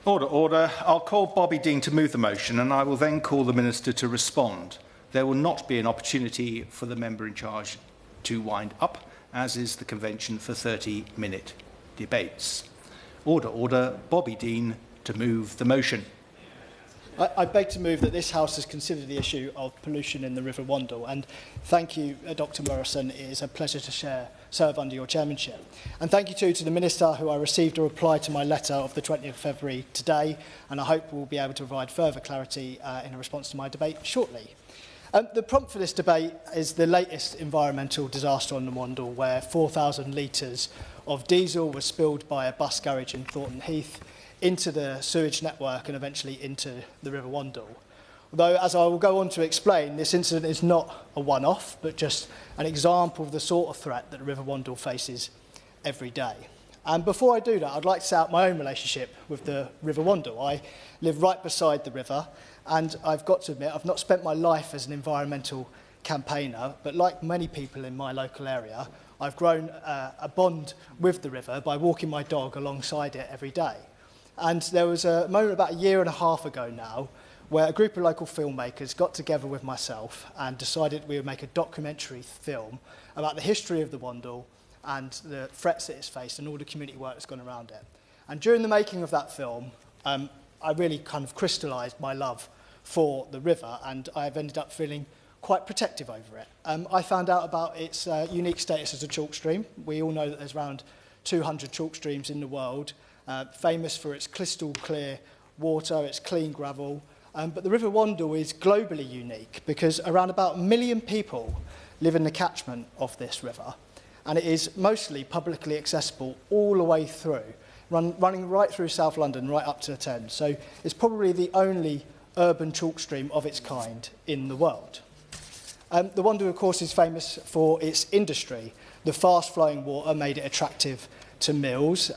Order, order. I'll call Bobby Dean to move the motion and I will then call the Minister to respond. There will not be an opportunity for the member in charge to wind up, as is the convention for 30-minute debates. Order, order. Bobby Dean to move the motion. I beg to move that this House has considered the issue of pollution in the River Wandle, and thank you, Dr Morrison. It is a pleasure to serve under your chairmanship. And thank you too to the Minister, who I received a reply to my letter of the 20th of February today, and I hope we'll be able to provide further clarity in a response to my debate shortly. The prompt for this debate is the latest environmental disaster on the Wandle, where 4,000 litres of diesel was spilled by a bus garage in Thornton Heath into the sewage network and eventually into the River Wandle. Although, as I will go on to explain, this incident is not a one-off, but just an example of the sort of threat that the River Wandle faces every day. And before I do that, I'd like to set out my own relationship with the River Wandle. I live right beside the river, and I've got to admit, I've not spent my life as an environmental campaigner, but like many people in my local area, I've grown a bond with the river by walking my dog alongside it every day. And there was a moment about a year and a half ago now where a group of local filmmakers got together with myself and decided we would make a documentary film about the history of the Wandle and the threats that it's faced and all the community work that's gone around it. And during the making of that film, I really kind of crystallised my love for the river, and I've ended up feeling quite protective over it. I found out about its unique status as a chalk stream. We all know that there's around 200 chalk streams in the world, famous for its crystal clear water, its clean gravel. But the River Wandle is globally unique because around about 1 million people live in the catchment of this river, and it is mostly publicly accessible all the way through, running right through South London, right up to the Thames. So it's probably the only urban chalk stream of its kind in the world. The Wandle, of course, is famous for its industry. The fast-flowing water made it attractive to mills,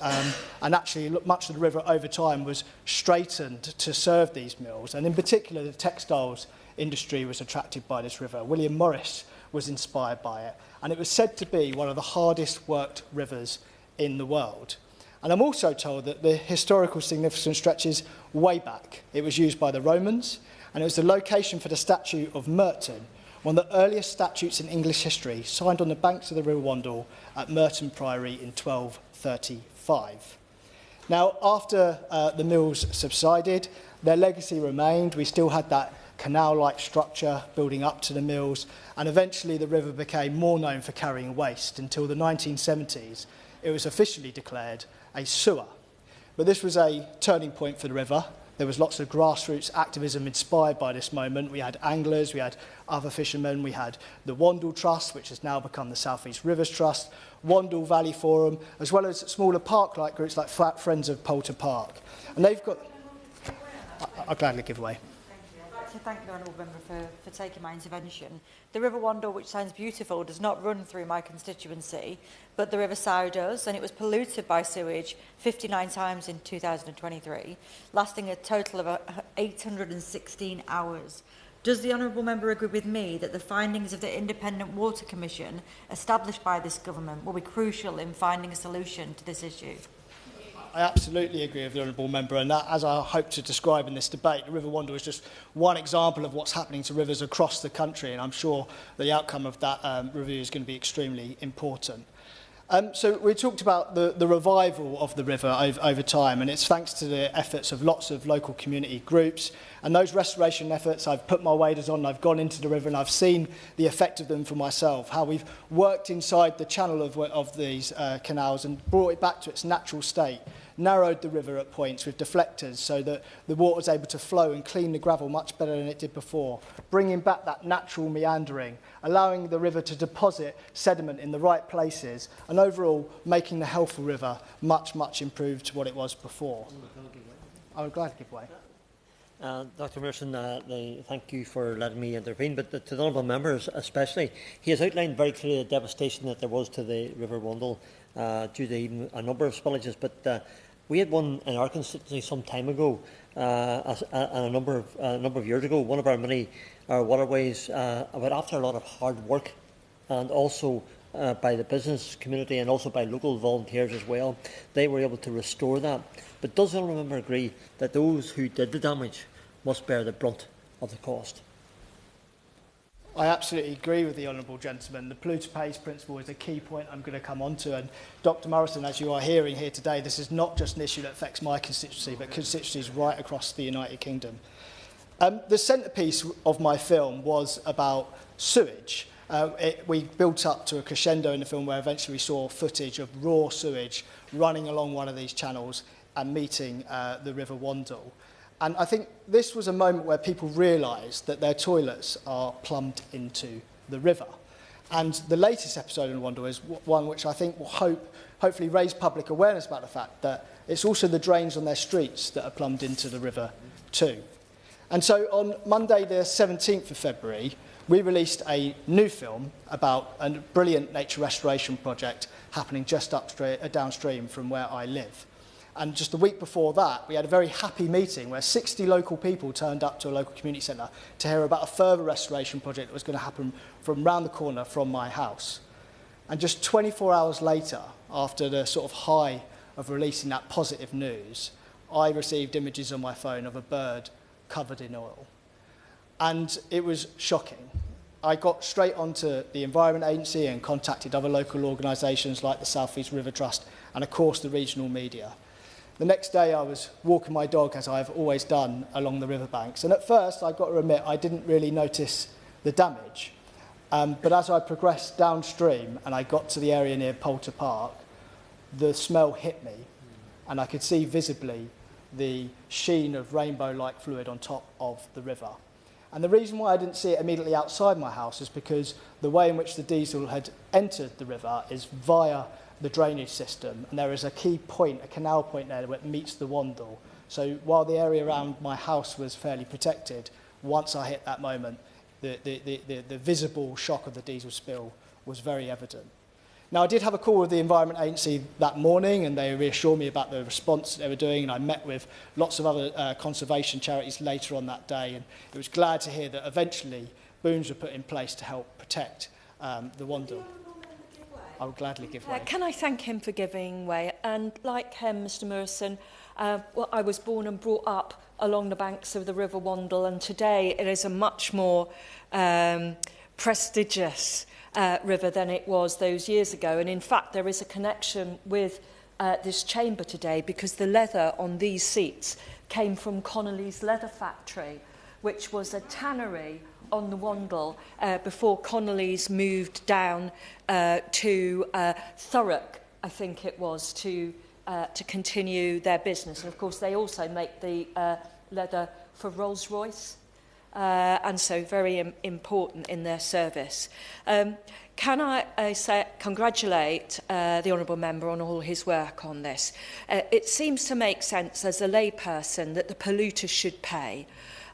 and actually much of the river over time was straightened to serve these mills, and in particular the textiles industry was attracted by this river. William Morris was inspired by it, and it was said to be one of the hardest worked rivers in the world. And I'm also told that the historical significance stretches way back. It was used by the Romans, and it was the location for the statue of Merton, one of the earliest statutes in English history, signed on the banks of the River Wandle at Merton Priory in 1235. Now, after the mills subsided, their legacy remained. We still had that canal-like structure building up to the mills, and eventually the river became more known for carrying waste until the 1970s. It was officially declared a sewer. But this was a turning point for the river. There was lots of grassroots activism inspired by this moment. We had anglers, we had other fishermen, we had the Wandle Trust, which has now become the South East Rivers Trust, Wandle Valley Forum, as well as smaller park-like groups like Friends of Poulter Park. And they've got... I'll gladly give away. To thank the Honourable Member for taking my intervention. The River Wandle, which sounds beautiful, does not run through my constituency, but the River Sow does, and it was polluted by sewage 59 times in 2023, lasting a total of 816 hours. Does the Honourable Member agree with me that the findings of the Independent Water Commission established by this government will be crucial in finding a solution to this issue? I absolutely agree with the Honourable Member, and that, as I hope to describe in this debate, the River Wandle is just one example of what's happening to rivers across the country, and I'm sure the outcome of that review is going to be extremely important. So we talked about the revival of the river over time, and it's thanks to the efforts of lots of local community groups. And those restoration efforts, I've put my waders on, I've gone into the river, and I've seen the effect of them for myself, how we've worked inside the channel of these canals and brought it back to its natural state, narrowed the river at points with deflectors so that the water was able to flow and clean the gravel much better than it did before, bringing back that natural meandering, allowing the river to deposit sediment in the right places, and overall making the health of the river much, much improved to what it was before. I would gladly give way. Dr Morrison, thank you for letting me intervene, but to the honourable members especially, he has outlined very clearly the devastation that there was to the River Wandle due to even a number of spillages, but we had one in our constituency some time ago, a number of years ago, one of our many waterways, but after a lot of hard work and also by the business community and also by local volunteers as well. They were able to restore that. But does the honourable member agree that those who did the damage must bear the brunt of the cost? I absolutely agree with the honourable gentleman. The polluter pays principle is a key point I'm going to come on to. And Dr Morrison, as you are hearing here today, this is not just an issue that affects my constituency, but constituencies right across the United Kingdom. The centrepiece of my film was about sewage. We built up to a crescendo in the film where eventually we saw footage of raw sewage running along one of these channels and meeting the River Wandle. And I think this was a moment where people realised that their toilets are plumbed into the river. And the latest episode in Wandle is one which I think will hopefully raise public awareness about the fact that it's also the drains on their streets that are plumbed into the river too. And so on Monday the 17th of February, we released a new film about a brilliant nature restoration project happening just downstream from where I live. And just a week before that, we had a very happy meeting where 60 local people turned up to a local community centre to hear about a further restoration project that was going to happen from round the corner from my house. And just 24 hours later, after the sort of high of releasing that positive news, I received images on my phone of a bird covered in oil. And it was shocking. I got straight onto the Environment Agency and contacted other local organisations like the South East River Trust and, of course, the regional media. The next day I was walking my dog, as I've always done, along the riverbanks. And at first, I've got to admit, I didn't really notice the damage. But as I progressed downstream and I got to the area near Poulter Park, the smell hit me. And I could see visibly the sheen of rainbow-like fluid on top of the river. And the reason why I didn't see it immediately outside my house is because the way in which the diesel had entered the river is via the drainage system, and there is a key point, a canal point there where it meets the Wandle. So while the area around my house was fairly protected, once I hit that moment, the visible shock of the diesel spill was very evident. Now, I did have a call with the Environment Agency that morning, and they reassured me about the response they were doing, and I met with lots of other conservation charities later on that day, and it was glad to hear that eventually booms were put in place to help protect the Wandle. I would gladly give way. Can I thank him for giving way? And like him, Mr Morrison, well, I was born and brought up along the banks of the River Wandle, and today it is a much more prestigious river than it was those years ago. And in fact, there is a connection with this chamber today because the leather on these seats came from Connolly's Leather Factory, which was a tannery on the Wandle before Connolly's moved down to Thurrock, I think it was, to continue their business. And of course, they also make the leather for Rolls-Royce, and so very important in their service. Can I say, congratulate the Honourable Member on all his work on this. It seems to make sense as a layperson that the polluter should pay.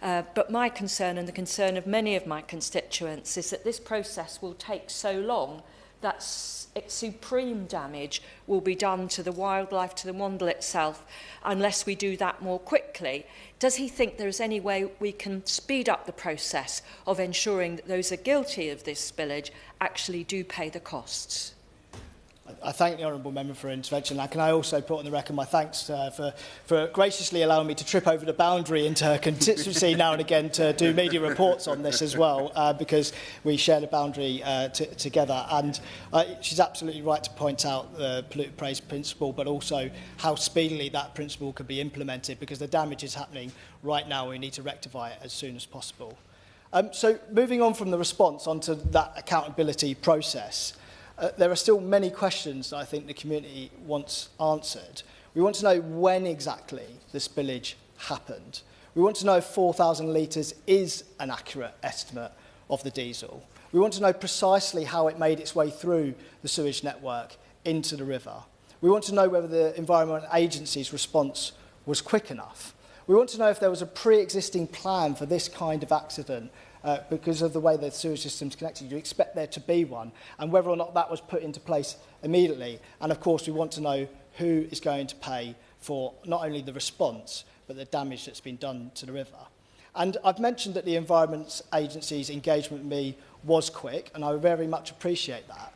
But my concern, and the concern of many of my constituents, is that this process will take so long that supreme damage will be done to the wildlife, to the Wandle itself, unless we do that more quickly. Does he think there is any way we can speed up the process of ensuring that those who are guilty of this spillage actually do pay the costs? I thank the Honourable Member for her intervention. And can I also put on the record my thanks for graciously allowing me to trip over the boundary into her constituency now and again to do media reports on this as well, because we share the boundary together. And she's absolutely right to point out the polluter pays principle, but also how speedily that principle could be implemented, because the damage is happening right now. We need to rectify it as soon as possible. So moving on from the response onto that accountability process, there are still many questions that I think the community wants answered. We want to know when exactly the spillage happened. We want to know if 4,000 litres is an accurate estimate of the diesel. We want to know precisely how it made its way through the sewage network into the river. We want to know whether the Environment Agency's response was quick enough. We want to know if there was a pre-existing plan for this kind of accident. Because of the way the sewage system is connected, you expect there to be one, and whether or not that was put into place immediately. And of course, we want to know who is going to pay for not only the response, but the damage that's been done to the river. And I've mentioned that the Environment Agency's engagement with me was quick, and I very much appreciate that.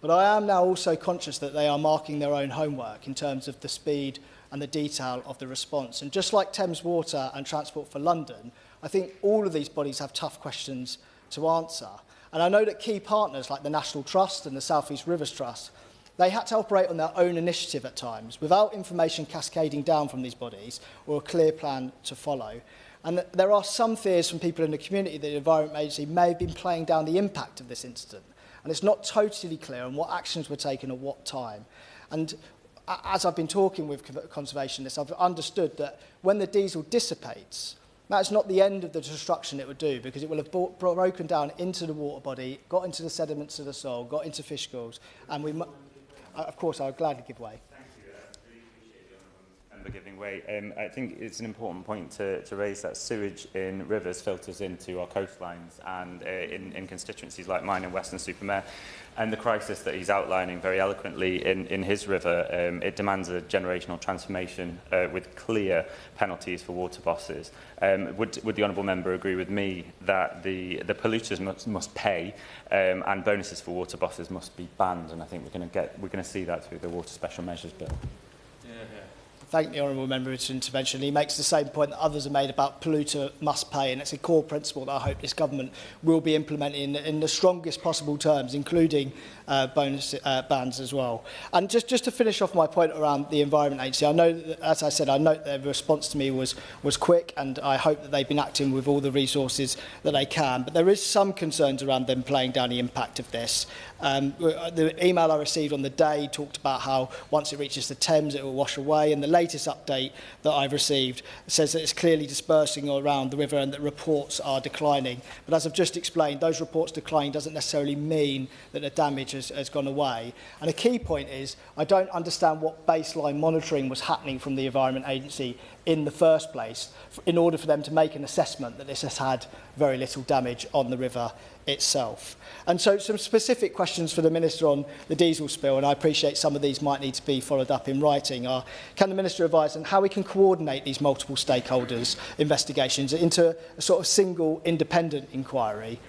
But I am now also conscious that they are marking their own homework in terms of the speed and the detail of the response. And just like Thames Water and Transport for London, I think all of these bodies have tough questions to answer. And I know that key partners like the National Trust and the South East Rivers Trust, they had to operate on their own initiative at times, without information cascading down from these bodies or a clear plan to follow. And there are some fears from people in the community that the Environment Agency may have been playing down the impact of this incident. And it's not totally clear on what actions were taken at what time. And as I've been talking with conservationists, I've understood that when the diesel dissipates, that's not the end of the destruction it would do, because it will have broken down into the water body, got into the sediments of the soil, got into fish schools, and we, of course, I would gladly give way. Giving way. I think it's an important point to raise that sewage in rivers filters into our coastlines and in constituencies like mine in Western-super-Mare. And the crisis that he's outlining very eloquently in his river, it demands a generational transformation with clear penalties for water bosses. Would the honourable member agree with me that the polluters must pay and bonuses for water bosses must be banned? And I think we're going to see that through the Water Special Measures Bill. Thank the honourable member for his intervention. He makes the same point that others have made about polluter must pay, and it's a core principle that I hope this government will be implementing in the strongest possible terms, including bonus bans as well. And just to finish off my point around the Environment Agency, I know that, as I said, I note their response to me was quick, and I hope that they've been acting with all the resources that they can. But there is some concerns around them playing down the impact of this. The email I received on the day talked about how once it reaches the Thames it will wash away, and the latest update that I've received says that it's clearly dispersing around the river and that reports are declining. But as I've just explained, those reports declining doesn't necessarily mean that the damage has gone away. And a key point is I don't understand what baseline monitoring was happening from the Environment Agency in the first place in order for them to make an assessment that this has had very little damage on the river itself. And so some specific questions for the Minister on the diesel spill, and I appreciate some of these might need to be followed up in writing, are can the Minister advise on how we can coordinate these multiple stakeholders' investigations into a sort of single independent inquiry?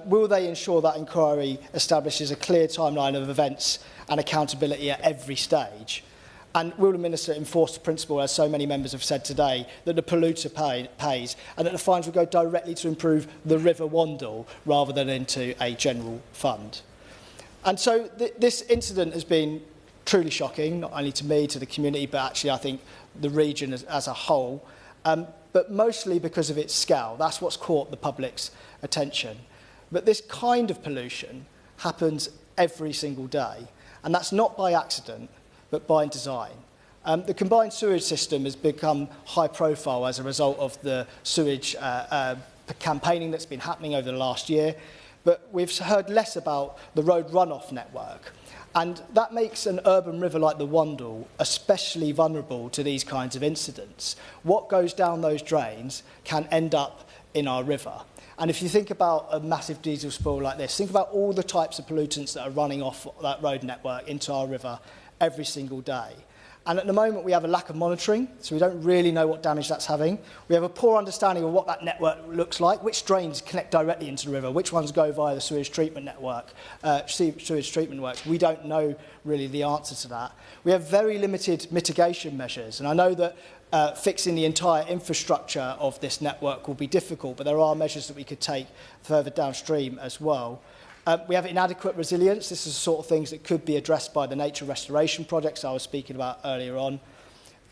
Will they ensure that inquiry establishes a clear timeline of events and accountability at every stage? And will the Minister enforce the principle, as so many members have said today, that the polluter pays and that the fines will go directly to improve the River Wandle rather than into a general fund? And so this incident has been truly shocking, not only to me, to the community, but actually I think the region as a whole, but mostly because of its scale. That's what's caught the public's attention. But this kind of pollution happens every single day, and that's not by accident, but by design. The combined sewage system has become high profile as a result of the sewage campaigning that's been happening over the last year, but we've heard less about the road runoff network. And that makes an urban river like the Wandle especially vulnerable to these kinds of incidents. What goes down those drains can end up in our river. And if you think about a massive diesel spill like this, think about all the types of pollutants that are running off that road network into our river every single day. And at the moment we have a lack of monitoring, so we don't really know what damage that's having. We have a poor understanding of what that network looks like, which drains connect directly into the river, which ones go via the sewage treatment network, sewage treatment works. We don't know really the answer to that. We have very limited mitigation measures, and I know that fixing the entire infrastructure of this network will be difficult, but there are measures that we could take further downstream as well. We have inadequate resilience. This is the sort of things that could be addressed by the nature restoration projects I was speaking about earlier on.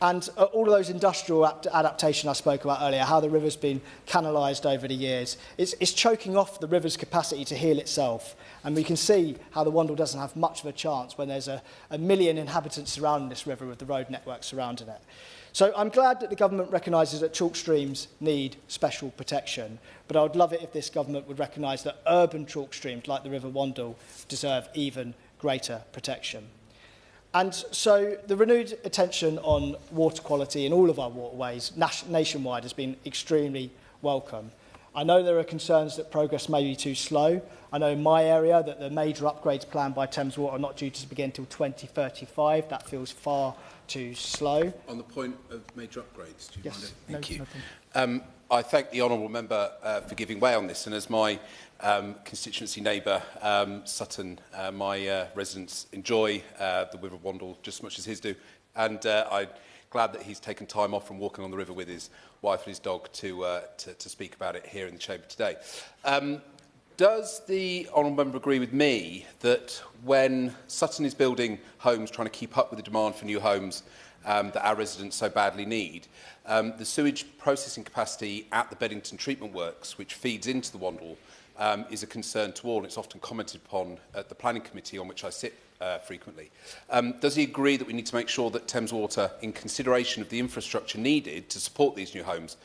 And all of those industrial adaptation I spoke about earlier, how the river's been canalised over the years, it's choking off the river's capacity to heal itself. And we can see how the Wandle doesn't have much of a chance when there's a million inhabitants surrounding this river with the road network surrounding it. So I'm glad that the government recognises that chalk streams need special protection, but I would love it if this government would recognise that urban chalk streams like the River Wandle deserve even greater protection. And so the renewed attention on water quality in all of our waterways nationwide has been extremely welcome. I know there are concerns that progress may be too slow. I know in my area that the major upgrades planned by Thames Water are not due to begin until 2035. That feels far too slow. On the point of major upgrades, do you mind? Yes. Thank you. I thank the honourable member for giving way on this, and as my constituency neighbour, Sutton, my residents enjoy the River Wandle just as much as his do, and I'm glad that he's taken time off from walking on the river with his wife and his dog to speak about it here in the chamber today. Does the honourable member agree with me that when Sutton is building homes, trying to keep up with the demand for new homes that our residents so badly need, the sewage processing capacity at the Beddington Treatment Works, which feeds into the Wandle, is a concern to all, and it's often commented upon at the Planning Committee, on which I sit frequently. Does he agree that we need to make sure that Thames Water, in consideration of the infrastructure needed to support these new homes,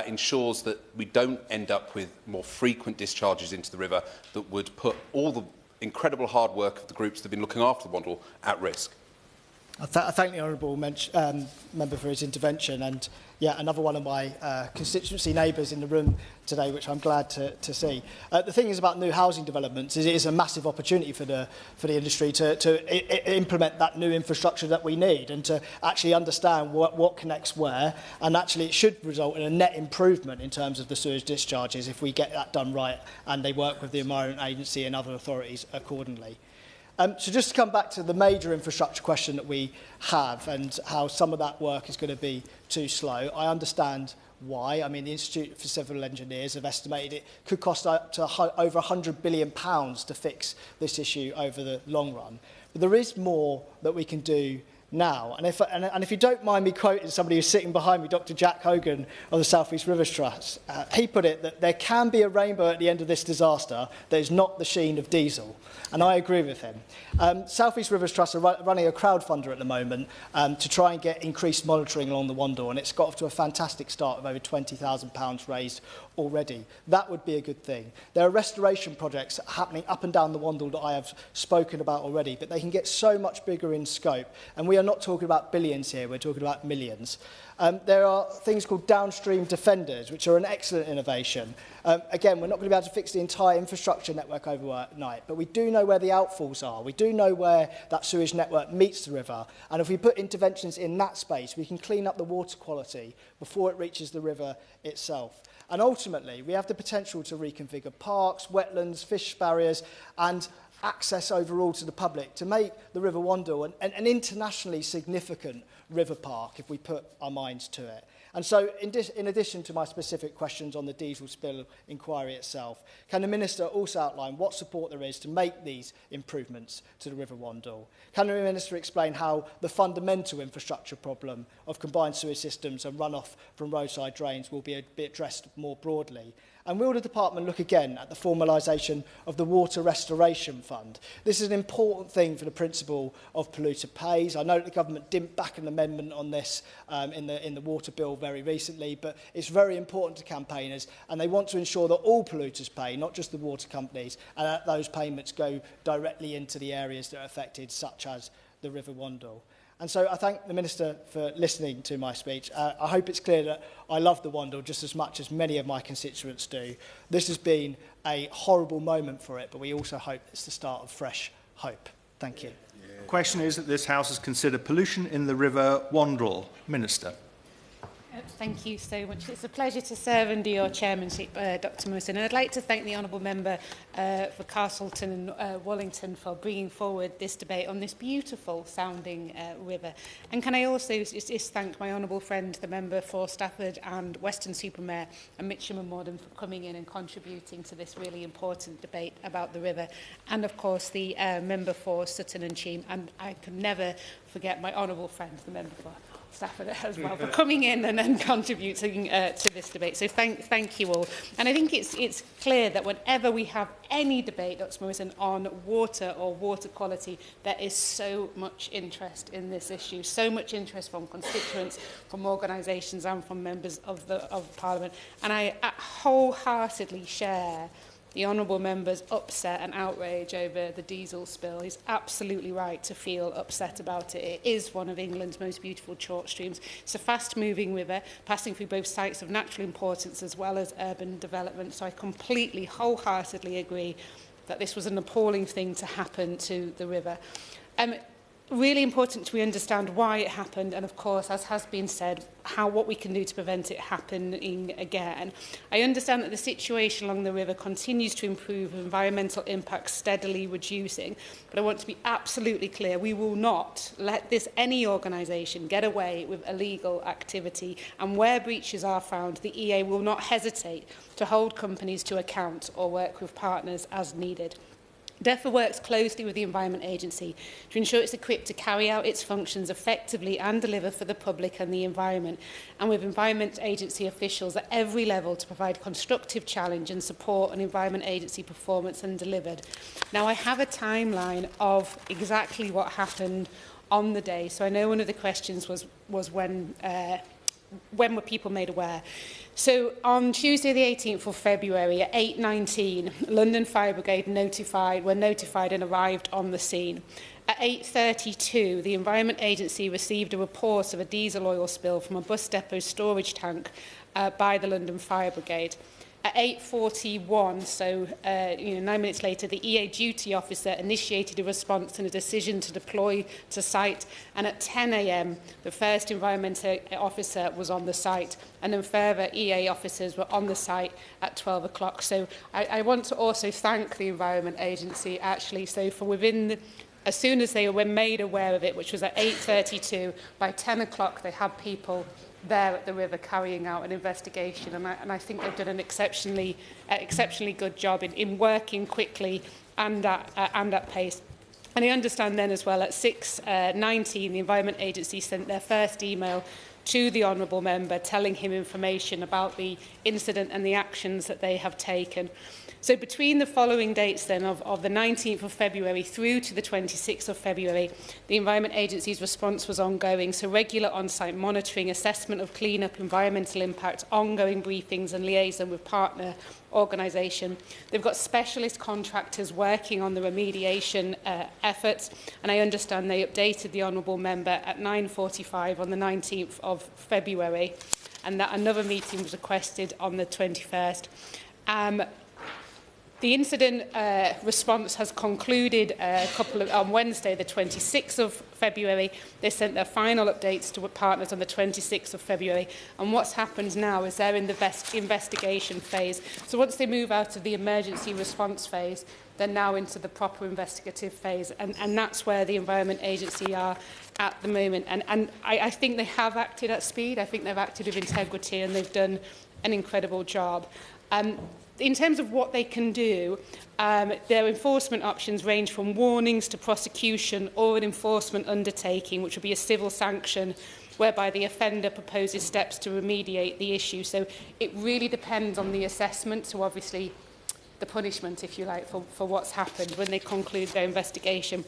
ensures that we don't end up with more frequent discharges into the river that would put all the incredible hard work of the groups that have been looking after the Wandle at risk? I thank the honourable member for his intervention, and yeah, another one of my constituency neighbours in the room today, which I'm glad to see. The thing is about new housing developments is it is a massive opportunity for the industry to implement that new infrastructure that we need, and to actually understand what connects where, and actually it should result in a net improvement in terms of the sewage discharges if we get that done right and they work with the Environment Agency and other authorities accordingly. So just to come back to the major infrastructure question that we have and how some of that work is going to be too slow, I understand why. I mean, the Institute for Civil Engineers have estimated it could cost up to over £100 billion to fix this issue over the long run. But there is more that we can do now. And if you don't mind me quoting somebody who's sitting behind me, Dr. Jack Hogan of the South East Rivers Trust, he put it that there can be a rainbow at the end of this disaster that is not the sheen of diesel. And I agree with him. South East Rivers Trust are running a crowdfunder at the moment to try and get increased monitoring along the Wandle, and it's got off to a fantastic start of over £20,000 raised already. That would be a good thing. There are restoration projects happening up and down the Wandle that I have spoken about already, but they can get so much bigger in scope, and we are not talking about billions here, we're talking about millions. There are things called downstream defenders, which are an excellent innovation. Again, we're not going to be able to fix the entire infrastructure network overnight, but we do know where the outfalls are. We do know where that sewage network meets the river. And if we put interventions in that space, we can clean up the water quality before it reaches the river itself. And ultimately, we have the potential to reconfigure parks, wetlands, fish barriers, and access overall to the public to make the River Wandle an internationally significant river park if we put our minds to it. And so in addition to my specific questions on the diesel spill inquiry itself, can the Minister also outline what support there is to make these improvements to the River Wandle? Can the Minister explain how the fundamental infrastructure problem of combined sewage systems and runoff from roadside drains will be addressed more broadly? And will the department look again at the formalisation of the Water Restoration Fund? This is an important thing for the principle of polluter pays. I know that the government didn't back an amendment on this in the water bill very recently, but it's very important to campaigners, and they want to ensure that all polluters pay, not just the water companies, and that those payments go directly into the areas that are affected, such as the River Wandle. And so I thank the Minister for listening to my speech. I hope it's clear that I love the Wandle just as much as many of my constituents do. This has been a horrible moment for it, but we also hope it's the start of fresh hope. Thank you. The question is that this House has considered pollution in the River Wandle. Minister. Thank you so much. It's a pleasure to serve under your chairmanship, Dr Morrison. And I'd like to thank the honourable member for Castleton and Wallington for bringing forward this debate on this beautiful sounding river. And can I also just thank my honourable friend, the member for Stafford and Weston-super-Mare, and Mitcham and Morden for coming in and contributing to this really important debate about the river. And of course, the member for Sutton and Cheam. And I can never forget my honourable friend, the member for Stafford as well, for coming in and contributing to this debate. So thank you all. And I think it's clear that whenever we have any debate, Dr Morrison, on water or water quality, there is so much interest in this issue, so much interest from constituents, from organisations and from members of Parliament. And I wholeheartedly share the honourable member's upset and outrage over the diesel spill. He's absolutely right to feel upset about it. It is one of England's most beautiful chalk streams. It's a fast-moving river, passing through both sites of natural importance as well as urban development. So I completely, wholeheartedly agree that this was an appalling thing to happen to the river. really important we understand why it happened, and of course, as has been said, what we can do to prevent it happening again. I understand that the situation along the river continues to improve, with environmental impacts steadily reducing, but I want to be absolutely clear, we will not let any organisation get away with illegal activity, and where breaches are found, the EA will not hesitate to hold companies to account or work with partners as needed. DEFRA works closely with the Environment Agency to ensure it's equipped to carry out its functions effectively and deliver for the public and the environment, and with Environment Agency officials at every level to provide constructive challenge and support on Environment Agency performance and delivered. Now, I have a timeline of exactly what happened on the day, so I know one of the questions was when were people made aware. So on Tuesday the 18th of February at 8:19, London Fire Brigade were notified and arrived on the scene. At 8:32, the Environment Agency received a report of a diesel oil spill from a bus depot storage tank by the London Fire Brigade. At 8:41, so 9 minutes later, the EA duty officer initiated a response and a decision to deploy to site. And at 10 a.m, the first environmental officer was on the site, and then further EA officers were on the site at 12 o'clock. So I want to also thank the Environment Agency, actually. So for as soon as they were made aware of it, which was at 8:32, by 10 o'clock they had people there at the river carrying out an investigation, and I think they've done an exceptionally good job in working quickly and at pace. And I understand then as well at 6:19 the Environment Agency sent their first email to the Honourable Member telling him information about the incident and the actions that they have taken. So between the following dates then of the 19th of February through to the 26th of February, the Environment Agency's response was ongoing. So regular on-site monitoring, assessment of clean-up, environmental impact, ongoing briefings and liaison with partner organisation. They've got specialist contractors working on the remediation efforts, and I understand they updated the Honourable Member at 9:45 on the 19th of February, and that another meeting was requested on the 21st. The incident response has concluded on Wednesday, the 26th of February. They sent their final updates to partners on the 26th of February. And what's happened now is they're in the investigation phase. So once they move out of the emergency response phase, they're now into the proper investigative phase. And that's where the Environment Agency are at the moment. And I think they have acted at speed. I think they've acted with integrity, and they've done an incredible job. In terms of what they can do, their enforcement options range from warnings to prosecution or an enforcement undertaking, which would be a civil sanction whereby the offender proposes steps to remediate the issue. So it really depends on the assessment, so obviously the punishment, if you like, for what's happened when they conclude their investigation.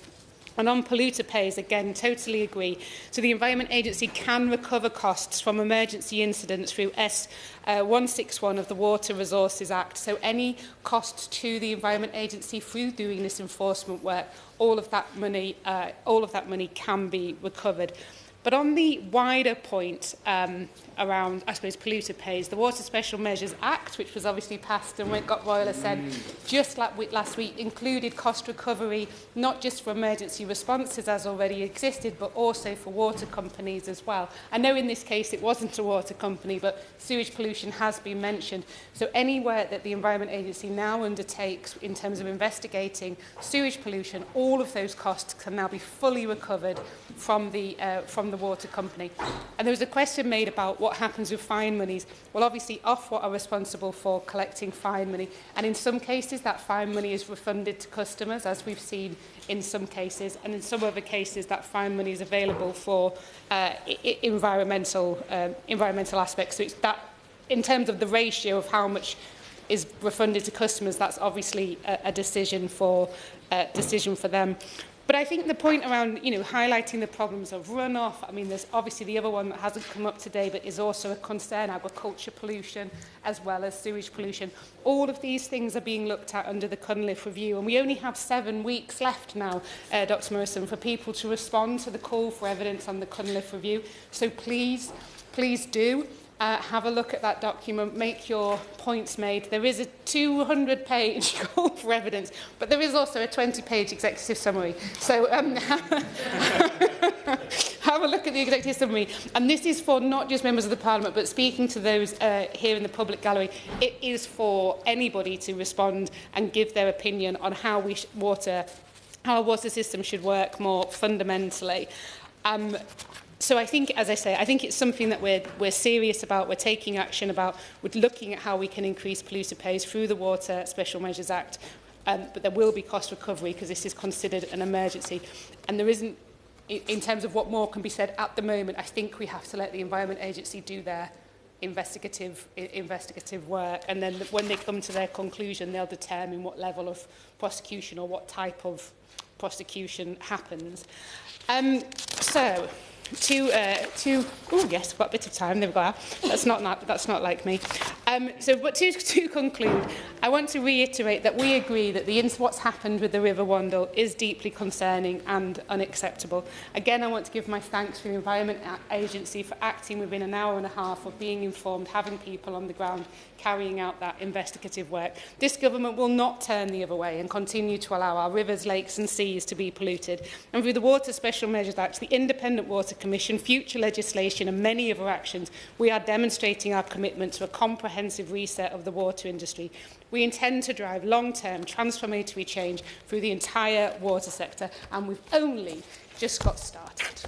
And on polluter pays, again, totally agree. So the Environment Agency can recover costs from emergency incidents through S161 of the Water Resources Act. So any costs to the Environment Agency through doing this enforcement work, all of that money can be recovered. But on the wider point around, I suppose, polluter pays, the Water Special Measures Act, which was obviously passed and got royal assent just last week, included cost recovery, not just for emergency responses as already existed, but also for water companies as well. I know in this case it wasn't a water company, but sewage pollution has been mentioned. So any work that the Environment Agency now undertakes in terms of investigating sewage pollution, all of those costs can now be fully recovered from the water company. And there was a question made about what happens with fine monies. Well, obviously, Ofwat are responsible for collecting fine money, and in some cases that fine money is refunded to customers, as we've seen in some cases, and in some other cases that fine money is available for environmental aspects. So it's that, in terms of the ratio of how much is refunded to customers, that's obviously a decision for them. But I think the point around, highlighting the problems of runoff, I mean, there's obviously the other one that hasn't come up today, but is also a concern, agriculture pollution, as well as sewage pollution. All of these things are being looked at under the Cunliffe Review, and we only have 7 weeks left now, Dr Morrison, for people to respond to the call for evidence on the Cunliffe Review. So please do. have a look at that document, make your points made. There is a 200-page call for evidence, but there is also a 20-page executive summary. So have a look at the executive summary. And this is for not just members of the Parliament, but speaking to those here in the public gallery, it is for anybody to respond and give their opinion on how our water system should work more fundamentally. So I think, as I say, I think it's something that we're serious about, we're taking action about, we're looking at how we can increase polluter pays through the Water Special Measures Act, but there will be cost recovery because this is considered an emergency. And there isn't, in terms of what more can be said at the moment, I think we have to let the Environment Agency do their investigative work, and then when they come to their conclusion, they'll determine what level of prosecution or what type of prosecution happens. Oh yes, I've got a bit of time. There we go. That's not like me. But to conclude, I want to reiterate that we agree that what's happened with the River Wandle is deeply concerning and unacceptable. Again, I want to give my thanks to the Environment Agency for acting within an hour and a half of being informed, having people on the ground carrying out that investigative work. This government will not turn the other way and continue to allow our rivers, lakes and seas to be polluted. And through the Water Special Measures Act, the Independent Water Commission, future legislation and many other actions, we are demonstrating our commitment to a comprehensive reset of the water industry. We intend to drive long-term transformatory change through the entire water sector, and we've only just got started.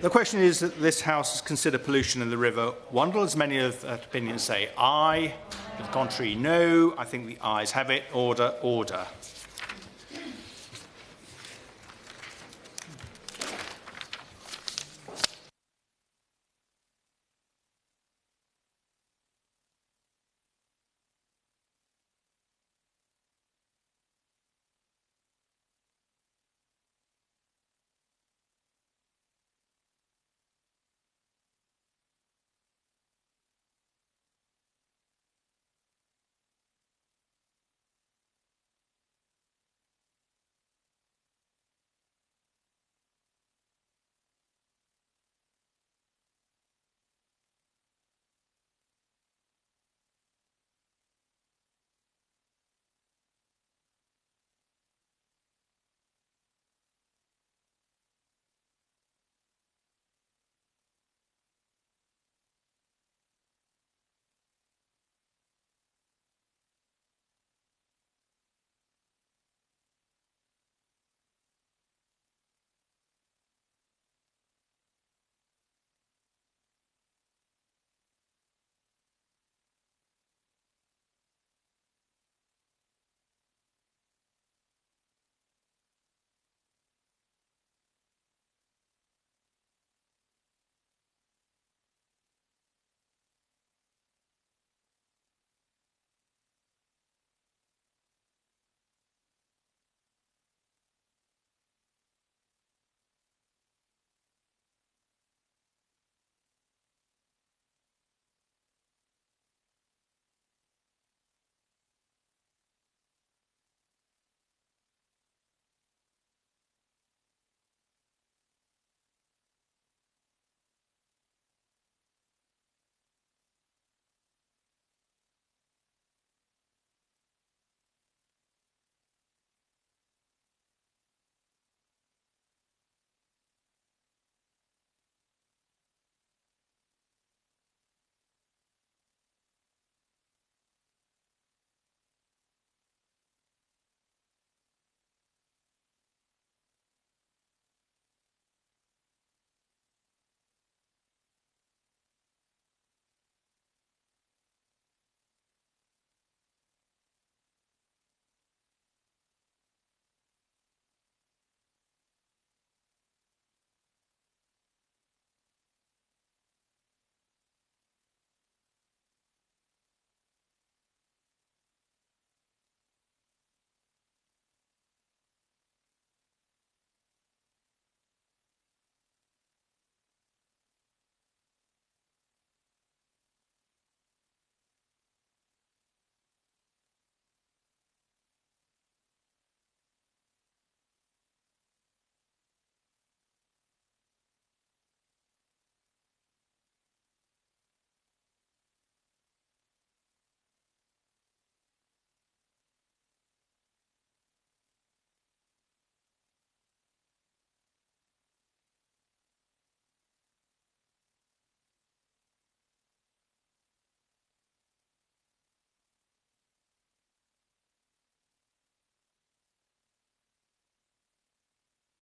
The question is that this House has considered pollution in the River Wandle. As many of the opinions say aye, to the contrary no. I think the ayes have it. Order, order.